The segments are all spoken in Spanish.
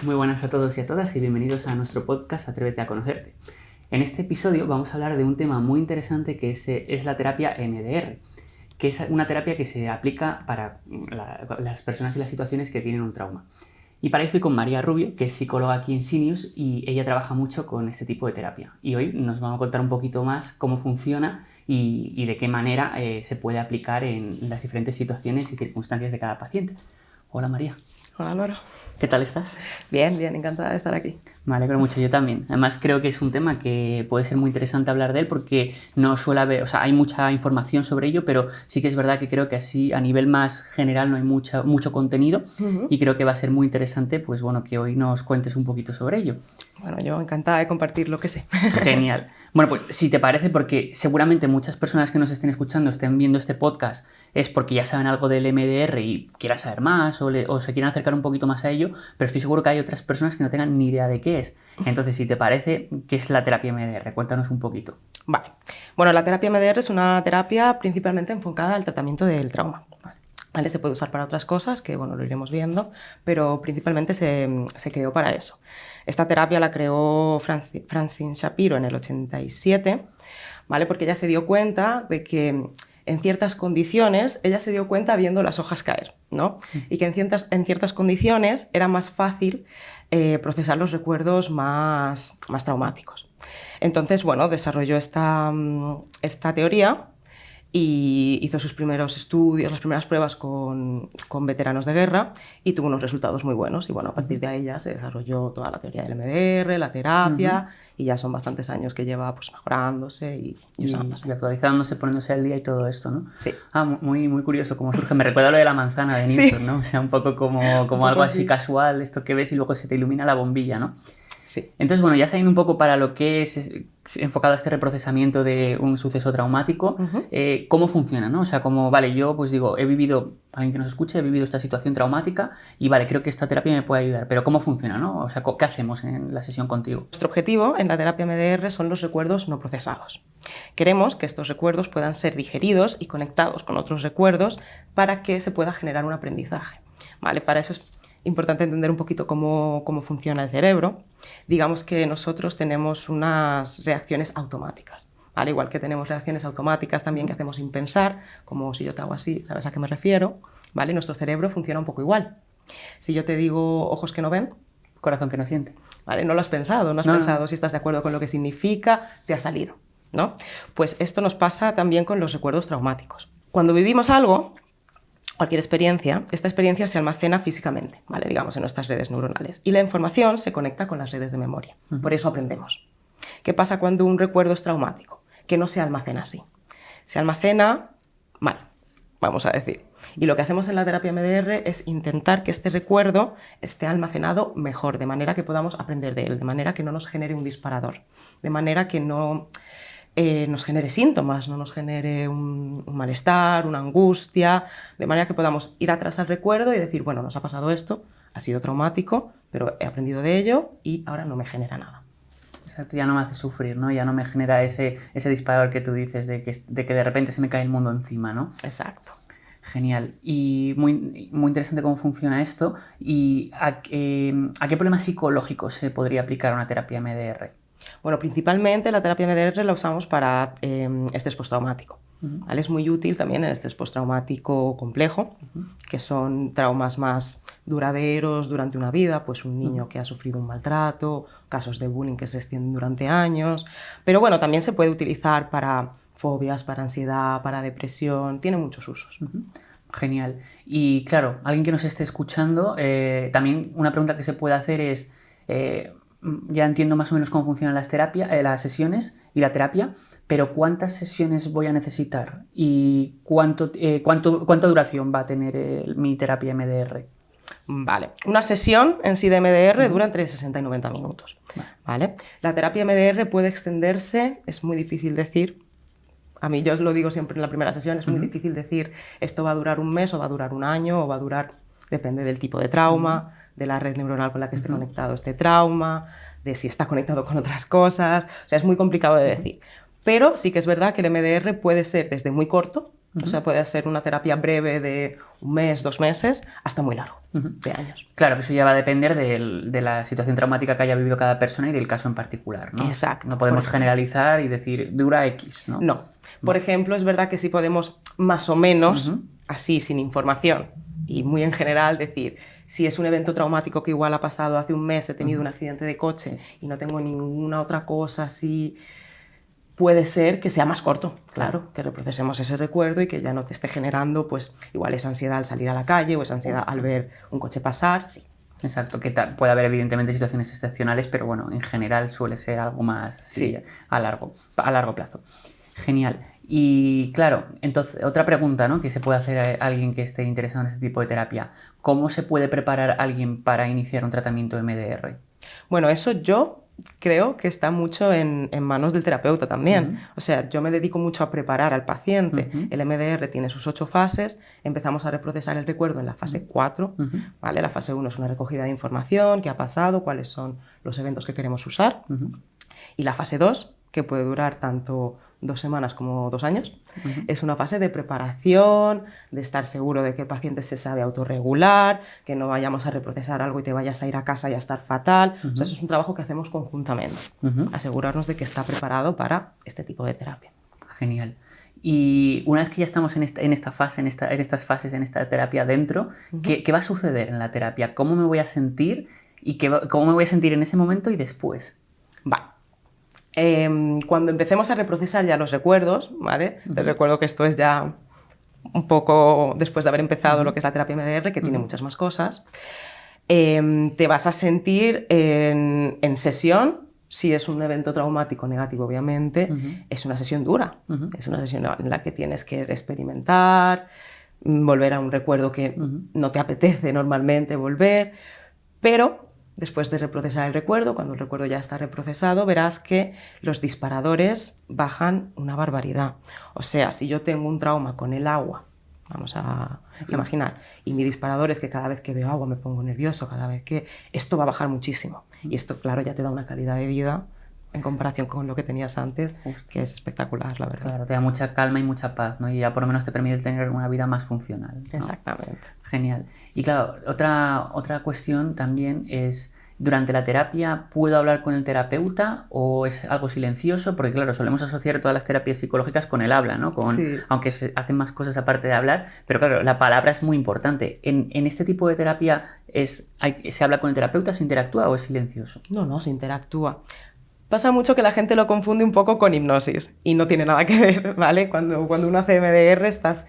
Muy buenas a todos y a todas y bienvenidos a nuestro podcast Atrévete a conocerte. En este episodio vamos a hablar de un tema muy interesante que es la terapia EMDR, que es una terapia que se aplica para las personas y las situaciones que tienen un trauma. Y para eso estoy con María Rubio, que es psicóloga aquí en Sinius y ella trabaja mucho con este tipo de terapia. Y hoy nos vamos a contar un poquito más cómo funciona y de qué manera se puede aplicar en las diferentes situaciones y circunstancias de cada paciente. Hola María. Hola Nora. ¿Qué tal estás? Bien, encantada de estar aquí. Me alegro mucho, yo también. Además creo que es un tema que puede ser muy interesante hablar de él porque no suele haber, hay mucha información sobre ello, pero sí que es verdad que creo que así a nivel más general no hay mucho contenido y creo que va a ser muy interesante, pues bueno, que hoy nos cuentes un poquito sobre ello. Bueno, yo encantada de compartir lo que sé. Genial. Bueno, pues si te parece, porque seguramente muchas personas que nos estén escuchando, estén viendo este podcast, es porque ya saben algo del MDR y quieran saber más o se quieran acercar un poquito más a ello, pero estoy seguro que hay otras personas que no tengan ni idea de qué es. Entonces, si te parece, ¿qué es la terapia MDR? Cuéntanos un poquito. Vale. Bueno, la terapia MDR es una terapia principalmente enfocada al tratamiento del trauma. ¿Vale? Se puede usar para otras cosas, que bueno, lo iremos viendo, pero principalmente se creó para eso. Esta terapia la creó Francine Shapiro en el 87, ¿vale? Porque ella se dio cuenta de que en ciertas condiciones, ella se dio cuenta viendo las hojas caer, ¿no? Y que en ciertas condiciones era más fácil procesar los recuerdos más traumáticos. Entonces, bueno, desarrolló esta teoría y hizo sus primeros estudios, las primeras pruebas con veteranos de guerra y tuvo unos resultados muy buenos. Y bueno, a partir de ahí ya se desarrolló toda la teoría del MDR, la terapia, y ya son bastantes años que lleva pues mejorándose y usándose. Y actualizándose, poniéndose al día y todo esto, ¿no? Sí. Muy curioso cómo surge. Me recuerda lo de la manzana de Newton, sí, ¿no? O sea, un poco como algo así casual, esto que ves y luego se te ilumina la bombilla, ¿no? Sí. Entonces, bueno, ya sabiendo un poco para lo que es enfocado a este reprocesamiento de un suceso traumático, ¿cómo funciona, no? O sea, como, vale, yo pues digo, alguien que nos escuche, he vivido esta situación traumática y vale, creo que esta terapia me puede ayudar, pero ¿cómo funciona, no? O sea, ¿qué hacemos en la sesión contigo? Nuestro objetivo en la terapia MDR son los recuerdos no procesados. Queremos que estos recuerdos puedan ser digeridos y conectados con otros recuerdos para que se pueda generar un aprendizaje, ¿vale? Para eso es importante entender un poquito cómo funciona el cerebro. Digamos que nosotros tenemos unas reacciones automáticas, ¿vale? Igual que tenemos reacciones automáticas también que hacemos sin pensar, como si yo te hago así, ¿sabes a qué me refiero? ¿Vale? Nuestro cerebro funciona un poco igual. Si yo te digo ojos que no ven, corazón que no siente. ¿Vale? No lo has pensado, no has pensado si estás de acuerdo con lo que significa, te ha salido, ¿no? Pues esto nos pasa también con los recuerdos traumáticos. Cuando vivimos algo, cualquier experiencia, esta experiencia se almacena físicamente, ¿vale? Digamos, en nuestras redes neuronales. Y la información se conecta con las redes de memoria. Por eso aprendemos. ¿Qué pasa cuando un recuerdo es traumático? Que no se almacena así. Se almacena mal, vamos a decir. Y lo que hacemos en la terapia MDR es intentar que este recuerdo esté almacenado mejor, de manera que podamos aprender de él, de manera que no nos genere un disparador, de manera que no nos genere síntomas, no nos genere un malestar, una angustia, de manera que podamos ir atrás al recuerdo y decir, bueno, nos ha pasado esto, ha sido traumático, pero he aprendido de ello y ahora no me genera nada. Exacto, ya no me hace sufrir, ¿no? Ya no me genera ese disparador que tú dices de que de repente se me cae el mundo encima, ¿no? Exacto. Genial. Y muy interesante cómo funciona esto. ¿Y a qué problemas psicológicos se podría aplicar una terapia MDR? Bueno, principalmente la terapia MDR la usamos para estrés postraumático. ¿Vale? Es muy útil también en estrés postraumático complejo, que son traumas más duraderos durante una vida, pues un niño que ha sufrido un maltrato, casos de bullying que se extienden durante años. Pero bueno, también se puede utilizar para fobias, para ansiedad, para depresión, tiene muchos usos. Genial. Y claro, alguien que nos esté escuchando, también una pregunta que se puede hacer es, ya entiendo más o menos cómo funcionan las sesiones y la terapia, pero ¿cuántas sesiones voy a necesitar? ¿Y cuánta duración va a tener mi terapia MDR? Vale, una sesión en sí de MDR dura entre 60 y 90 minutos. ¿Vale? La terapia MDR puede extenderse, es muy difícil decir. A mí, yo os lo digo siempre en la primera sesión, es muy difícil decir esto va a durar un mes o va a durar un año o va a durar, depende del tipo de trauma, de la red neuronal con la que esté conectado este trauma, de si está conectado con otras cosas, o sea, es muy complicado de decir. Pero sí que es verdad que el MDR puede ser desde muy corto, O sea, puede ser una terapia breve de 1 mes, 2 meses, hasta muy largo, de años. Claro, que eso ya va a depender de la situación traumática que haya vivido cada persona y del caso en particular, ¿no? Exacto. No podemos generalizar y decir, dura X, ¿no? No. Por ejemplo, es verdad que sí podemos más o menos, así, sin información, y muy en general, decir, si es un evento traumático que igual ha pasado hace 1 mes, he tenido un accidente de coche y no tengo ninguna otra cosa así, puede ser que sea más corto, claro, que reprocesemos ese recuerdo y que ya no te esté generando, pues, igual esa ansiedad al salir a la calle o esa ansiedad al ver un coche pasar, sí. Exacto, que puede haber evidentemente situaciones excepcionales, pero bueno, en general suele ser algo más sí, a largo plazo. Genial. Y claro, entonces, otra pregunta, ¿no?, que se puede hacer a alguien que esté interesado en este tipo de terapia. ¿Cómo se puede preparar a alguien para iniciar un tratamiento MDR? Bueno, eso yo creo que está mucho en manos del terapeuta también. O sea, yo me dedico mucho a preparar al paciente. El MDR tiene sus 8 fases. Empezamos a reprocesar el recuerdo en la fase 4. ¿Vale? La fase 1 es una recogida de información, qué ha pasado, cuáles son los eventos que queremos usar. Y la fase 2, que puede durar tanto 2 semanas como 2 años, es una fase de preparación, de estar seguro de que el paciente se sabe autorregular, que no vayamos a reprocesar algo y te vayas a ir a casa y a estar fatal. O sea, eso es un trabajo que hacemos conjuntamente, asegurarnos de que está preparado para este tipo de terapia. Genial. Y una vez que ya estamos en esta fase, en estas fases, en esta terapia dentro, ¿qué va a suceder en la terapia? ¿Cómo me voy a sentir y cómo me voy a sentir en ese momento y después? Cuando empecemos a reprocesar ya los recuerdos, ¿vale? Les recuerdo que esto es ya un poco después de haber empezado lo que es la terapia MDR, que tiene muchas más cosas. Te vas a sentir en sesión, si es un evento traumático negativo, obviamente, es una sesión dura. Es una sesión en la que tienes que experimentar, volver a un recuerdo que no te apetece normalmente volver, pero después de reprocesar el recuerdo, cuando el recuerdo ya está reprocesado, verás que los disparadores bajan una barbaridad. O sea, si yo tengo un trauma con el agua, vamos a imaginar, y mi disparador es que cada vez que veo agua me pongo nervioso, cada vez que... Esto va a bajar muchísimo. Y esto, claro, ya te da una calidad de vida en comparación con lo que tenías antes, que es espectacular, la verdad. Claro, te da mucha calma y mucha paz, ¿no? Y ya por lo menos te permite tener una vida más funcional, ¿no? Exactamente. Genial. Y claro, otra cuestión también es, ¿durante la terapia puedo hablar con el terapeuta o es algo silencioso? Porque claro, solemos asociar todas las terapias psicológicas con el habla, ¿no? Aunque se hacen más cosas aparte de hablar, pero claro, la palabra es muy importante. ¿En este tipo de terapia se habla con el terapeuta, se interactúa o es silencioso? No, se interactúa. Pasa mucho que la gente lo confunde un poco con hipnosis y no tiene nada que ver, ¿vale? Cuando uno hace MDR estás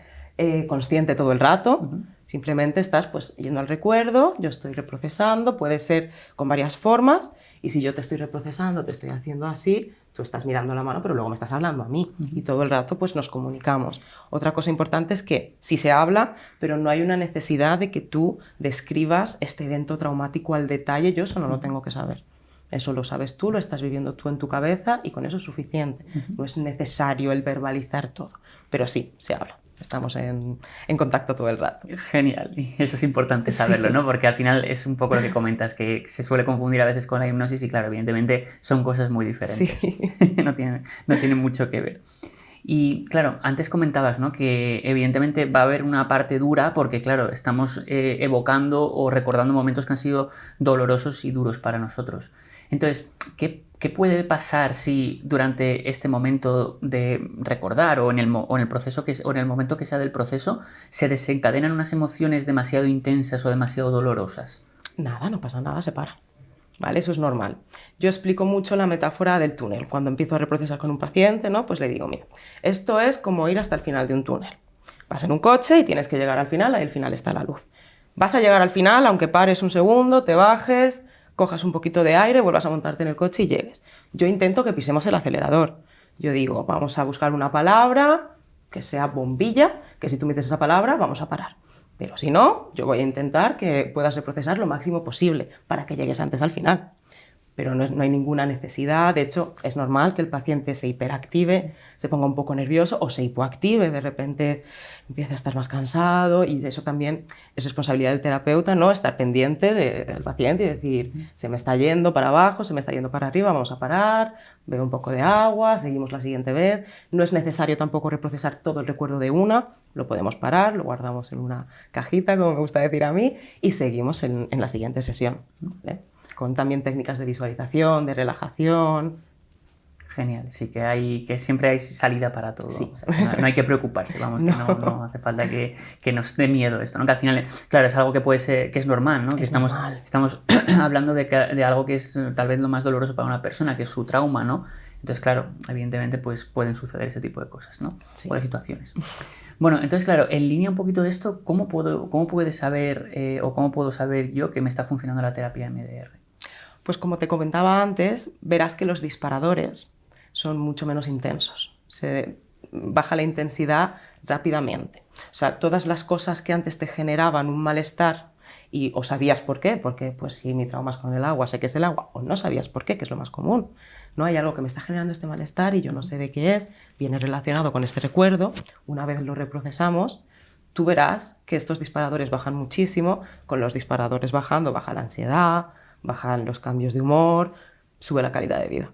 consciente todo el rato, simplemente estás pues yendo al recuerdo, yo estoy reprocesando, puede ser con varias formas, y si yo te estoy reprocesando, te estoy haciendo así, tú estás mirando la mano, pero luego me estás hablando a mí, y todo el rato pues nos comunicamos. Otra cosa importante es que sí se habla, pero no hay una necesidad de que tú describas este evento traumático al detalle, yo eso no lo tengo que saber. Eso lo sabes tú, lo estás viviendo tú en tu cabeza y con eso es suficiente. No es necesario el verbalizar todo, pero sí, se habla. Estamos en contacto todo el rato. Genial, y eso es importante saberlo, ¿no? Porque al final es un poco lo que comentas, que se suele confundir a veces con la hipnosis y claro, evidentemente son cosas muy diferentes. Sí. no tienen mucho que ver. Y claro, antes comentabas, ¿no?, que evidentemente va a haber una parte dura porque claro, estamos evocando o recordando momentos que han sido dolorosos y duros para nosotros. Entonces, ¿qué puede pasar si durante este momento de recordar o en el proceso o en el momento que sea del proceso se desencadenan unas emociones demasiado intensas o demasiado dolorosas? Nada, no pasa nada, se para. ¿Vale? Eso es normal. Yo explico mucho la metáfora del túnel. Cuando empiezo a reprocesar con un paciente, ¿no? Pues le digo, mira, esto es como ir hasta el final de un túnel. Vas en un coche y tienes que llegar al final, ahí al final está la luz. Vas a llegar al final, aunque pares un segundo, te bajes, cojas un poquito de aire, vuelvas a montarte en el coche y llegues. Yo intento que pisemos el acelerador. Yo digo, vamos a buscar una palabra que sea bombilla, que si tú metes esa palabra, vamos a parar. Pero si no, yo voy a intentar que puedas reprocesar lo máximo posible para que llegues antes al final. pero no hay ninguna necesidad. De hecho, es normal que el paciente se hiperactive, se ponga un poco nervioso o se hipoactive, de repente empiece a estar más cansado, y eso también es responsabilidad del terapeuta, ¿no? Estar pendiente del paciente y decir, se me está yendo para abajo, se me está yendo para arriba, vamos a parar, bebe un poco de agua, seguimos la siguiente vez. No es necesario tampoco reprocesar todo el recuerdo de una, lo podemos parar, lo guardamos en una cajita, como me gusta decir a mí, y seguimos en la siguiente sesión, ¿vale? Con también técnicas de visualización, de relajación. Genial, sí, que siempre hay salida para todo. Sí. O sea, no hay que preocuparse, vamos, no. Que no hace falta que nos dé miedo esto, ¿no? Que al final, claro, es algo que puede ser, que es normal, ¿no? Que estamos hablando de algo que es tal vez lo más doloroso para una persona, que es su trauma, ¿no? Entonces, claro, evidentemente pues pueden suceder ese tipo de cosas, ¿no? Sí. O de situaciones. Bueno, entonces, claro, en línea un poquito de esto, ¿cómo puedes saber o cómo puedo saber yo que me está funcionando la terapia MDR? Pues como te comentaba antes, verás que los disparadores son mucho menos intensos. Se baja la intensidad rápidamente. O sea, todas las cosas que antes te generaban un malestar o sabías por qué, porque pues si mi trauma es con el agua, sé que es el agua, o no sabías por qué, que es lo más común. No hay algo que me está generando este malestar y yo no sé de qué es, viene relacionado con este recuerdo. Una vez lo reprocesamos, tú verás que estos disparadores bajan muchísimo. Con los disparadores bajando, baja la ansiedad, bajan los cambios de humor, sube la calidad de vida.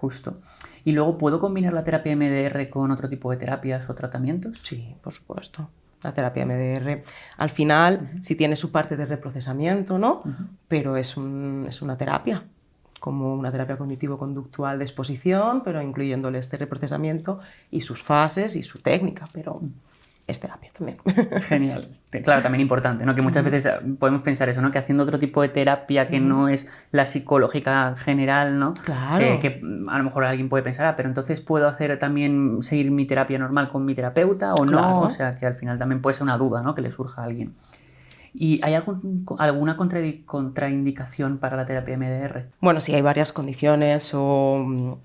Justo. ¿Y luego puedo combinar la terapia MDR con otro tipo de terapias o tratamientos? Sí, por supuesto. La terapia MDR, al final, sí tiene su parte de reprocesamiento, ¿no? Pero es una terapia, como una terapia cognitivo-conductual de exposición, pero incluyéndole este reprocesamiento y sus fases y su técnica, pero es terapia también. Genial. Claro, también importante, ¿no? Que muchas veces podemos pensar eso, ¿no? Que haciendo otro tipo de terapia que no es la psicológica general, ¿no? Claro. Que a lo mejor alguien puede pensar, pero entonces ¿puedo seguir mi terapia normal con mi terapeuta o Claro. no? O sea, que al final también puede ser una duda, ¿no? Que le surja a alguien. ¿Y hay alguna contraindicación para la terapia MDR? Bueno, sí, hay varias condiciones o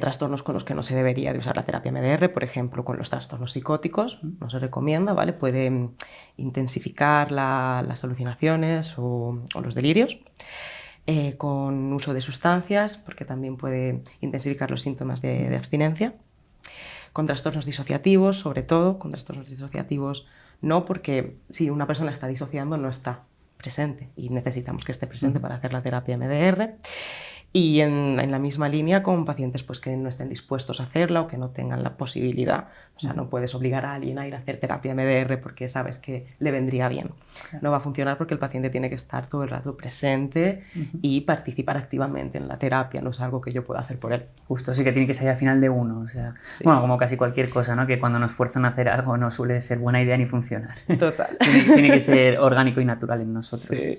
trastornos con los que no se debería de usar la terapia MDR, por ejemplo, con los trastornos psicóticos, no se recomienda, ¿vale? Puede intensificar las alucinaciones o los delirios. Con uso de sustancias, porque también puede intensificar los síntomas de abstinencia. Con trastornos disociativos, sobre todo, con trastornos disociativos no, porque si una persona está disociando no está presente y necesitamos que esté presente para hacer la terapia MDR. Y en la misma línea con pacientes pues, que no estén dispuestos a hacerla o que no tengan la posibilidad. O sea, no puedes obligar a alguien a ir a hacer terapia MDR porque sabes que le vendría bien. Claro. No va a funcionar porque el paciente tiene que estar todo el rato presente y participar activamente en la terapia. No es algo que yo pueda hacer por él. Justo, sí que tiene que salir al final de uno. O sea, sí. Bueno, como casi cualquier cosa, ¿no? Que cuando nos fuerzan a hacer algo no suele ser buena idea ni funcionar. Total. tiene que ser orgánico y natural en nosotros. Sí.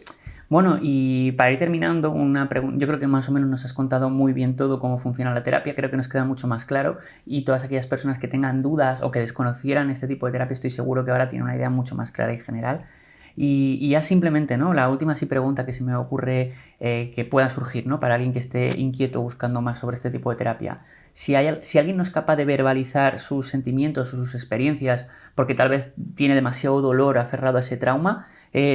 Bueno, y para ir terminando, una pregunta. Yo creo que más o menos nos has contado muy bien todo cómo funciona la terapia, creo que nos queda mucho más claro, y todas aquellas personas que tengan dudas o que desconocieran este tipo de terapia, estoy seguro que ahora tienen una idea mucho más clara y general. Y ya simplemente, ¿no? La última pregunta que se me ocurre que pueda surgir, ¿no? Para alguien que esté inquieto buscando más sobre este tipo de terapia. Si alguien no es capaz de verbalizar sus sentimientos o sus experiencias porque tal vez tiene demasiado dolor aferrado a ese trauma,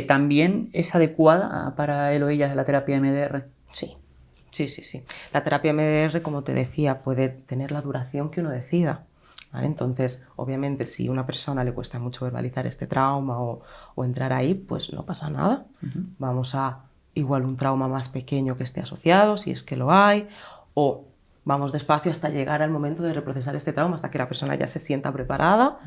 ¿también es adecuada para él o ella la terapia MDR? Sí. La terapia MDR, como te decía, puede tener la duración que uno decida. ¿Vale? Entonces, obviamente, si a una persona le cuesta mucho verbalizar este trauma o entrar ahí, pues no pasa nada. Vamos a igual un trauma más pequeño que esté asociado, si es que lo hay, o vamos despacio hasta llegar al momento de reprocesar este trauma, hasta que la persona ya se sienta preparada,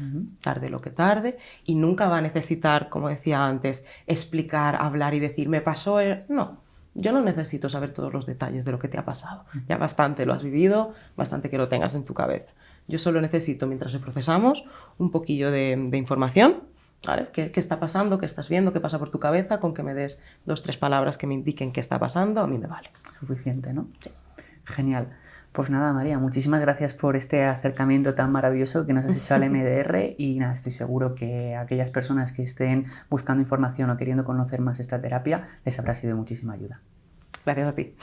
tarde lo que tarde, y nunca va a necesitar, como decía antes, explicar, hablar y decir, me pasó... No, yo no necesito saber todos los detalles de lo que te ha pasado. Ya bastante lo has vivido, bastante que lo tengas en tu cabeza. Yo solo necesito, mientras reprocesamos, un poquillo de información, ¿vale? ¿Qué está pasando? ¿Qué estás viendo? ¿Qué pasa por tu cabeza? Con que me des 2 o 3 palabras que me indiquen qué está pasando, a mí me vale. Suficiente, ¿no? Sí. Genial. Pues nada, María, muchísimas gracias por este acercamiento tan maravilloso que nos has hecho al MDR y nada, estoy seguro que a aquellas personas que estén buscando información o queriendo conocer más esta terapia les habrá sido de muchísima ayuda. Gracias a ti.